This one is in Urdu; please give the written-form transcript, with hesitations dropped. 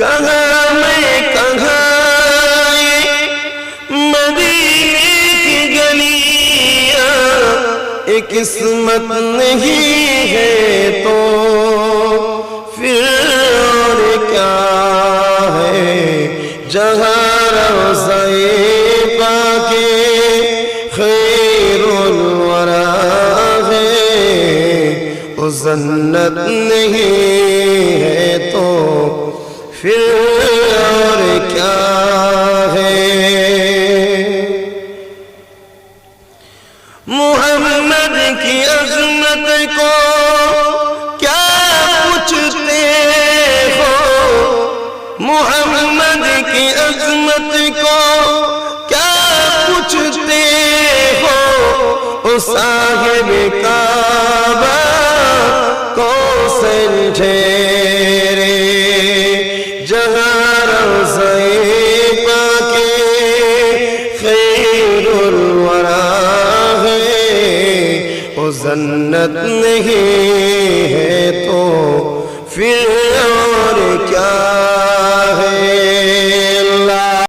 کہاں میں کہاں مدینے کی گلیاں، ایک قسمت نہیں ہے تو پھر اور کیا ہے، جہاں روضہ پاک خیر الورا ہے، وہ جنت نہیں ہے تو پھر اور کیا ہے۔ محمد کی عظمت کو کیا پوچھتے ہو، محمد کی عظمت کو کیا پوچھتے ہو، او صاحب کعبہ کو سمجھے رے، جہاں روضہ پاک خیر الورا ہے، وہ جنت نہیں ہے تو پھر اور کیا